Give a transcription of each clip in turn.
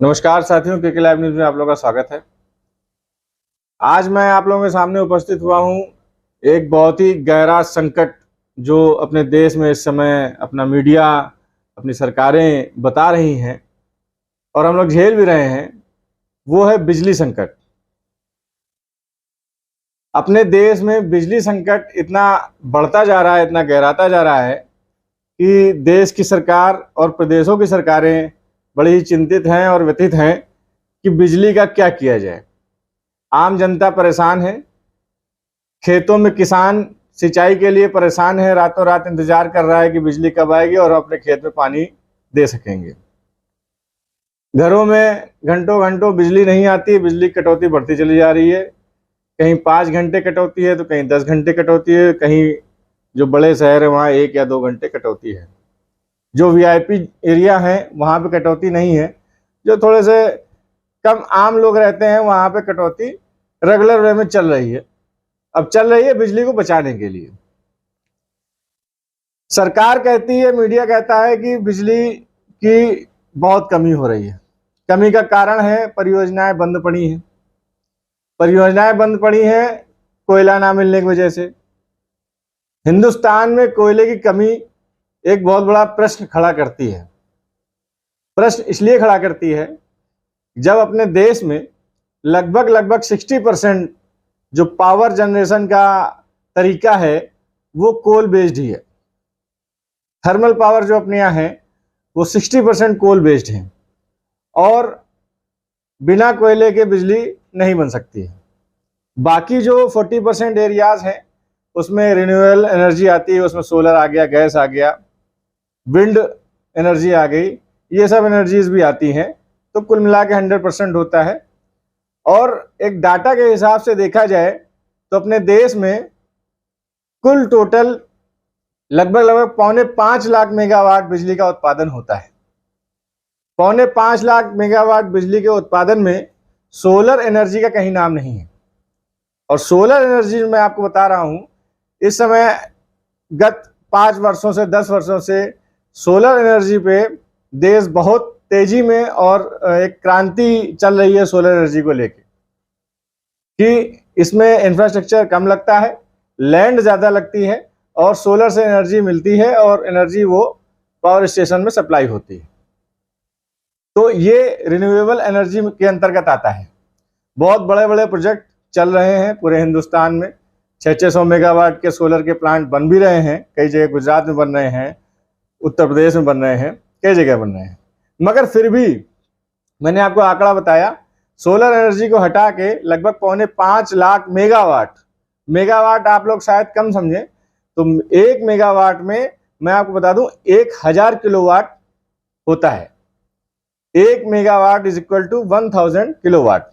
नमस्कार साथियों, के लाइव न्यूज में आप लोगों का स्वागत है। आज मैं आप लोगों के सामने उपस्थित हुआ हूं एक बहुत ही गहरा संकट जो अपने देश में इस समय अपना मीडिया, अपनी सरकारें बता रही हैं और हम लोग झेल भी रहे हैं। वो है बिजली संकट। अपने देश में बिजली संकट इतना बढ़ता जा रहा है, इतना गहराता जा रहा है कि देश की सरकार और प्रदेशों की सरकारें बड़ी ही चिंतित हैं और व्यथित हैं कि बिजली का क्या किया जाए। आम जनता परेशान है, खेतों में किसान सिंचाई के लिए परेशान है, रातों रात इंतजार कर रहा है कि बिजली कब आएगी और अपने खेत में पानी दे सकेंगे। घरों में घंटों घंटों बिजली नहीं आती, बिजली कटौती बढ़ती चली जा रही है। कहीं 5 घंटे कटौती है तो कहीं 10 घंटे कटौती है, कहीं जो बड़े शहर है वहाँ 1 या 2 घंटे कटौती है। जो वीआईपी एरिया है वहाँ पे कटौती नहीं है। जो थोड़े से कम आम लोग रहते हैं वहाँ पे कटौती रेगुलर वे में चल रही है। अब चल रही है बिजली को बचाने के लिए। सरकार कहती है, मीडिया कहता है कि बिजली की बहुत कमी हो रही है। कमी का कारण है परियोजनाएं बंद पड़ी हैं। परियोजनाएं बंद पड़ी हैं कोयला ना मिलने की वजह से। हिंदुस्तान में कोयले की कमी एक बहुत बड़ा प्रश्न खड़ा करती है। प्रश्न इसलिए खड़ा करती है जब अपने देश में लगभग 60% जो पावर जनरेशन का तरीका है वो कोल बेस्ड ही है। थर्मल पावर जो अपने यहाँ है वो 60% कोल बेस्ड है और बिना कोयले के बिजली नहीं बन सकती है। बाकी जो 40% एरियाज हैं उसमें रिन्यूएबल एनर्जी आती है, उसमें सोलर आ गया, गैस आ गया, विंड एनर्जी आ गई, ये सब एनर्जीज भी आती हैं। तो कुल मिला के 100% होता है। और एक डाटा के हिसाब से देखा जाए तो अपने देश में कुल टोटल लगभग 4.25 लाख मेगावाट बिजली का उत्पादन होता है। 4.25 लाख मेगावाट बिजली के उत्पादन में सोलर एनर्जी का कहीं नाम नहीं है। और सोलर एनर्जी मैं आपको बता रहा हूं, इस समय गत 5 वर्षों से 10 वर्षों से सोलर एनर्जी पे देश बहुत तेजी में और एक क्रांति चल रही है सोलर एनर्जी को लेके कि इसमें इंफ्रास्ट्रक्चर कम लगता है, लैंड ज़्यादा लगती है और सोलर से एनर्जी मिलती है और एनर्जी वो पावर स्टेशन में सप्लाई होती है। तो ये रिन्यूएबल एनर्जी के अंतर्गत आता है। बहुत बड़े बड़े प्रोजेक्ट चल रहे हैं पूरे हिंदुस्तान में। 600 मेगावाट के सोलर के प्लांट बन भी रहे हैं। कई जगह गुजरात में बन रहे हैं, उत्तर प्रदेश में बन रहे हैं, कई जगह बन रहे हैं। मगर फिर भी मैंने आपको आंकड़ा बताया, सोलर एनर्जी को हटा के लगभग 4.25 लाख मेगावाट। मेगावाट आप लोग शायद कम समझें, तो 1 मेगावाट में मैं आपको बता दूं 1000 किलोवाट होता है। 1 megawatt is equal to 1000 kilowatt.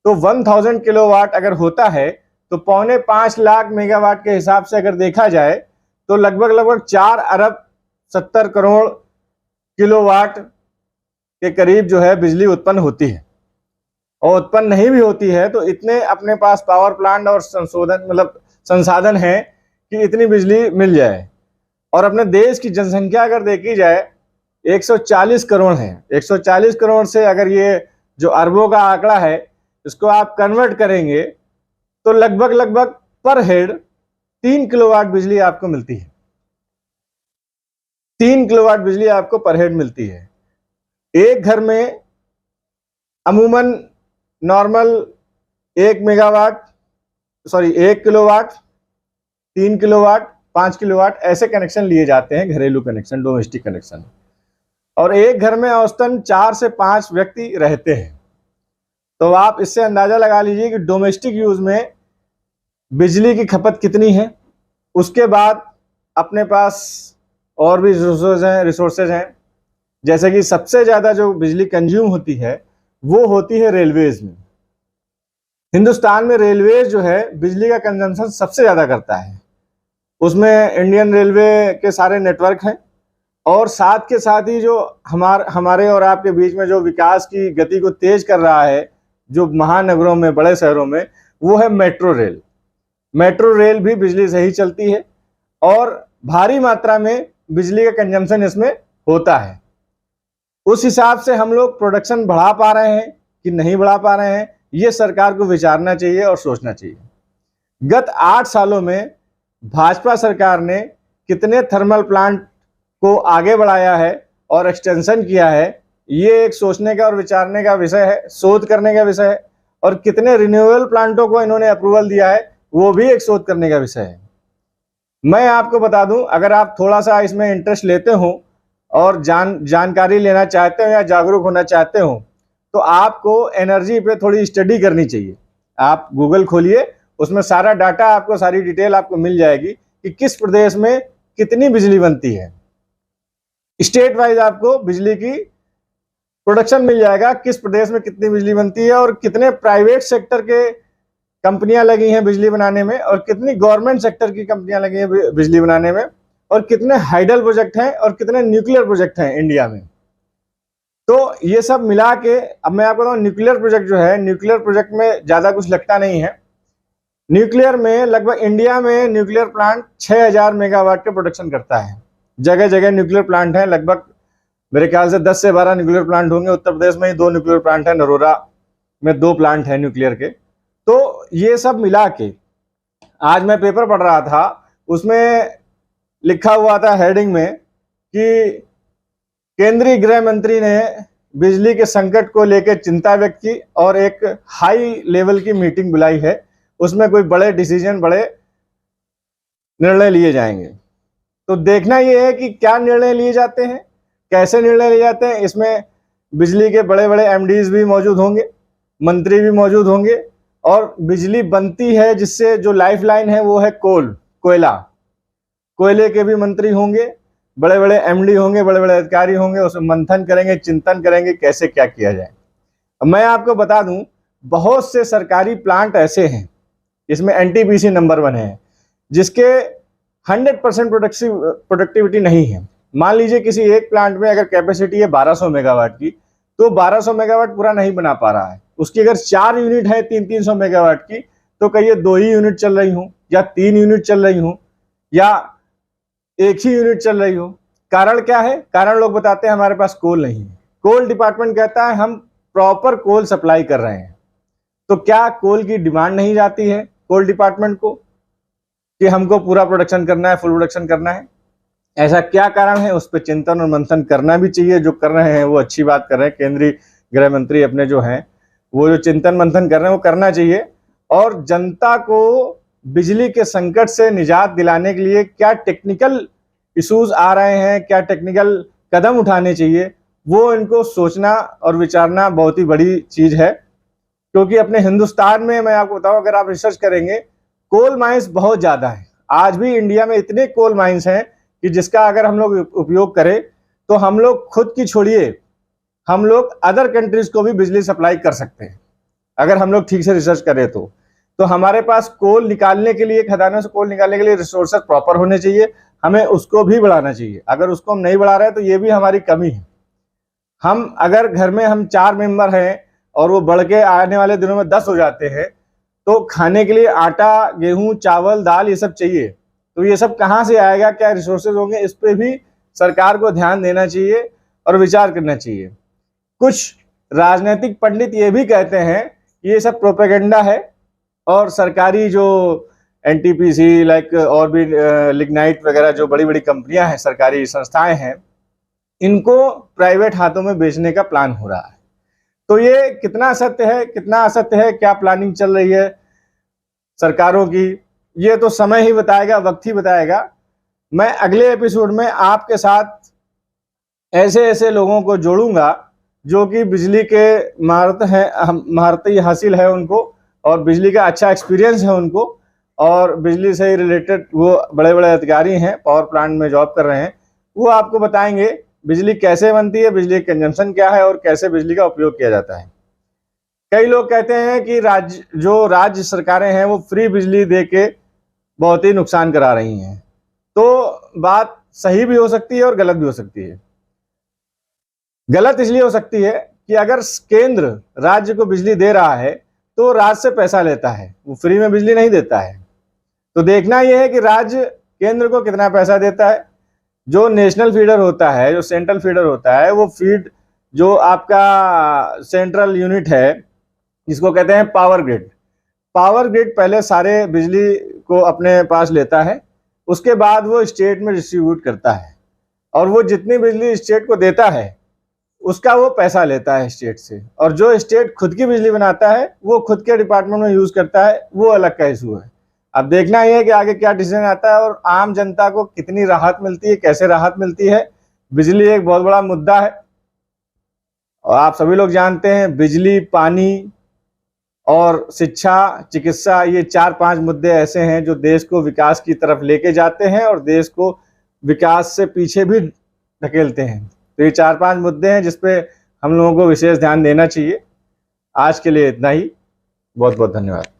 तो 1000 किलोवाट अगर होता है तो 4.25 लाख मेगावाट के हिसाब से अगर देखा जाए तो लगभग 4 अरब 70 करोड़ किलोवाट के करीब जो है बिजली उत्पन्न होती है। और उत्पन्न नहीं भी होती है तो इतने अपने पास पावर प्लांट और संसाधन है कि इतनी बिजली मिल जाए। और अपने देश की जनसंख्या अगर देखी जाए 140 करोड़ है। 140 करोड़ से अगर ये जो अरबों का आंकड़ा है इसको आप कन्वर्ट करेंगे तो लगभग पर हेड 3 किलोवाट बिजली आपको मिलती है। 3 किलोवाट बिजली आपको पर हेड मिलती है। एक घर में अमूमन नॉर्मल 1 किलोवाट, 3 किलोवाट, 5 किलोवाट ऐसे कनेक्शन लिए जाते हैं, घरेलू कनेक्शन, डोमेस्टिक कनेक्शन। और एक घर में औसतन 4 से 5 व्यक्ति रहते हैं। तो आप इससे अंदाजा लगा लीजिए कि डोमेस्टिक यूज में बिजली की कितनी है। उसके बाद अपने पास और भी रिसोर्सेज हैं। जैसे कि सबसे ज्यादा जो बिजली कंज्यूम होती है वो होती है रेलवेज में। हिंदुस्तान में रेलवेज जो है बिजली का कंजम्पशन सबसे ज्यादा करता है। उसमें इंडियन रेलवे के सारे नेटवर्क हैं और साथ के साथ ही जो हमारे और आपके बीच में जो विकास की गति को तेज कर रहा है जो महानगरों में, बड़े शहरों में, वो है मेट्रो रेल। मेट्रो रेल भी बिजली से ही चलती है और भारी मात्रा में बिजली का कंजम्पशन इसमें होता है। उस हिसाब से हम लोग प्रोडक्शन बढ़ा पा रहे हैं कि नहीं बढ़ा पा रहे हैं, ये सरकार को विचारना चाहिए और सोचना चाहिए। गत 8 सालों में भाजपा सरकार ने कितने थर्मल प्लांट को आगे बढ़ाया है और एक्सटेंशन किया है, ये एक सोचने का और विचारने का विषय है, शोध करने का विषय है। और कितने रिन्यूएबल प्लांटों को इन्होंने अप्रूवल दिया है, वो भी एक शोध करने का विषय है। मैं आपको बता दूं, अगर आप थोड़ा सा इसमें इंटरेस्ट लेते हो और जानकारी लेना चाहते हो या जागरूक होना चाहते हो, तो आपको एनर्जी पे थोड़ी स्टडी करनी चाहिए। आप गूगल खोलिए, उसमें सारा डाटा आपको, सारी डिटेल आपको मिल जाएगी कि किस प्रदेश में कितनी बिजली बनती है। स्टेट वाइज आपको बिजली की प्रोडक्शन मिल जाएगा, किस प्रदेश में कितनी बिजली बनती है और कितने प्राइवेट सेक्टर के कंपनियां लगी हैं बिजली बनाने में और कितनी गवर्नमेंट सेक्टर की कंपनियां लगी हैं बिजली बनाने में, और कितने हाइडल प्रोजेक्ट हैं और कितने न्यूक्लियर प्रोजेक्ट हैं इंडिया में। तो ये सब मिला के अब मैं आपको बताऊं, न्यूक्लियर प्रोजेक्ट जो है, न्यूक्लियर प्रोजेक्ट में ज्यादा कुछ लगता नहीं है। न्यूक्लियर में लगभग इंडिया में न्यूक्लियर प्लांट 6000 मेगावाट के प्रोडक्शन करता है। जगह जगह न्यूक्लियर प्लांट है, लगभग मेरे ख्याल से 10 से 12 न्यूक्लियर प्लांट होंगे। उत्तर प्रदेश में ही 2 न्यूक्लियर प्लांट है, नरोरा में 2 प्लांट है न्यूक्लियर के। तो ये सब मिला के आज मैं पेपर पढ़ रहा था, उसमें लिखा हुआ था हेडिंग में कि केंद्रीय गृह मंत्री ने बिजली के संकट को लेकर चिंता व्यक्त की और एक हाई लेवल की मीटिंग बुलाई है, उसमें कोई बड़े डिसीजन, बड़े निर्णय लिए जाएंगे। तो देखना यह है कि क्या निर्णय लिए जाते हैं, कैसे निर्णय लिए जाते हैं। इसमें बिजली के बड़े बड़े एमडीज भी मौजूद होंगे, मंत्री भी मौजूद होंगे, और बिजली बनती है जिससे जो लाइफलाइन है वो है कोयला, कोयले के भी मंत्री होंगे, बड़े बड़े एमडी होंगे, बड़े बड़े अधिकारी होंगे, उसमें मंथन करेंगे, चिंतन करेंगे कैसे क्या किया जाए। मैं आपको बता दूं, बहुत से सरकारी प्लांट ऐसे हैं, इसमें एनटीपीसी नंबर 1 है, जिसके 100% प्रोडक्टिविटी नहीं है। मान लीजिए किसी एक प्लांट में अगर कैपेसिटी है 1200 मेगावाट की, तो 1200 मेगावाट पूरा नहीं बना पा रहा है। उसकी अगर 4 यूनिट है 300 मेगावाट की, तो कहिए 2 ही यूनिट चल रही हूँ या 3 यूनिट चल रही हूँ या 1 ही यूनिट चल रही हो। कारण क्या है? कारण लोग बताते हैं हमारे पास कोल नहीं है। कोल डिपार्टमेंट कहता है हम प्रॉपर कोल सप्लाई कर रहे हैं। तो क्या कोल की डिमांड नहीं जाती है कोल डिपार्टमेंट को कि हमको पूरा प्रोडक्शन करना है, फुल प्रोडक्शन करना है? ऐसा क्या कारण है? उस पर चिंतन और मंथन करना भी चाहिए। जो कर रहे हैं वो अच्छी बात कर रहे हैं, केंद्रीय गृह मंत्री अपने जो हैं वो जो चिंतन मंथन कर रहे हैं वो करना चाहिए। और जनता को बिजली के संकट से निजात दिलाने के लिए क्या टेक्निकल इश्यूज आ रहे हैं, क्या टेक्निकल कदम उठाने चाहिए, वो इनको सोचना और विचारना बहुत ही बड़ी चीज है। क्योंकि अपने हिंदुस्तान में मैं आपको बताऊं, अगर आप रिसर्च करेंगे, कोल माइंस बहुत ज्यादा है। आज भी इंडिया में इतने कोल माइंस हैं कि जिसका अगर हम लोग उपयोग करें तो हम लोग खुद की छोड़िए, हम लोग अदर कंट्रीज को भी बिजली सप्लाई कर सकते हैं अगर हम लोग ठीक से रिसर्च करें। तो हमारे पास कोल निकालने के लिए, खदानों से कोल निकालने के लिए रिसोर्सेज प्रॉपर होने चाहिए, हमें उसको भी बढ़ाना चाहिए। अगर उसको हम नहीं बढ़ा रहे तो ये भी हमारी कमी है। हम अगर घर में हम 4 मेंबर हैं और वो बढ़ के आने वाले दिनों में 10 हो जाते हैं, तो खाने के लिए आटा, गेहूं, चावल, दाल ये सब चाहिए। तो ये सब कहाँ से आएगा, क्या रिसोर्सेज होंगे, इस पे भी सरकार को ध्यान देना चाहिए और विचार करना चाहिए। कुछ राजनीतिक पंडित ये भी कहते हैं कि ये सब प्रोपेगेंडा है और सरकारी जो एनटीपीसी लाइक और भी लिग्नाइट वगैरह जो बड़ी बड़ी कंपनियां हैं, सरकारी संस्थाएं हैं, इनको प्राइवेट हाथों में बेचने का प्लान हो रहा है। तो ये कितना सत्य है, कितना असत्य है, क्या प्लानिंग चल रही है सरकारों की, ये तो समय ही बताएगा, वक्त ही बताएगा। मैं अगले एपिसोड में आपके साथ ऐसे ऐसे लोगों को जोड़ूंगा जो कि बिजली के महारत हासिल है उनको और बिजली का अच्छा एक्सपीरियंस है उनको, और बिजली से रिलेटेड वो बड़े बड़े अधिकारी हैं, पावर प्लांट में जॉब कर रहे हैं। वो आपको बताएंगे बिजली कैसे बनती है, बिजली कंजम्पशन क्या है और कैसे बिजली का उपयोग किया जाता है। कई लोग कहते हैं कि राज्य सरकारें हैं वो फ्री बिजली दे के बहुत ही नुकसान करा रही हैं। तो बात सही भी हो सकती है और गलत भी हो सकती है। गलत इसलिए हो सकती है कि अगर केंद्र राज्य को बिजली दे रहा है तो राज्य से पैसा लेता है, वो फ्री में बिजली नहीं देता है। तो देखना यह है कि राज्य केंद्र को कितना पैसा देता है। जो नेशनल फीडर होता है, जो सेंट्रल फीडर होता है, वो फीड जो आपका सेंट्रल यूनिट है जिसको कहते हैं पावर ग्रिड। पावर ग्रिड पहले सारे बिजली को अपने पास लेता है, उसके बाद वो स्टेट में डिस्ट्रीब्यूट करता है, और वो जितनी बिजली स्टेट को देता है उसका वो पैसा लेता है स्टेट से, और जो स्टेट खुद की बिजली बनाता है वो खुद के डिपार्टमेंट में यूज करता है, वो अलग का इशू है। अब देखना ही है कि आगे क्या डिसीजन आता है और आम जनता को कितनी राहत मिलती है, कैसे राहत मिलती है। बिजली एक बहुत बड़ा मुद्दा है, और आप सभी लोग जानते हैं बिजली, पानी और शिक्षा, चिकित्सा, ये 4-5 मुद्दे ऐसे हैं जो देश को विकास की तरफ लेके जाते हैं और देश को विकास से पीछे भी धकेलते हैं। तो ये 4-5 मुद्दे हैं जिसपे हम लोगों को विशेष ध्यान देना चाहिए। आज के लिए इतना ही। बहुत बहुत धन्यवाद।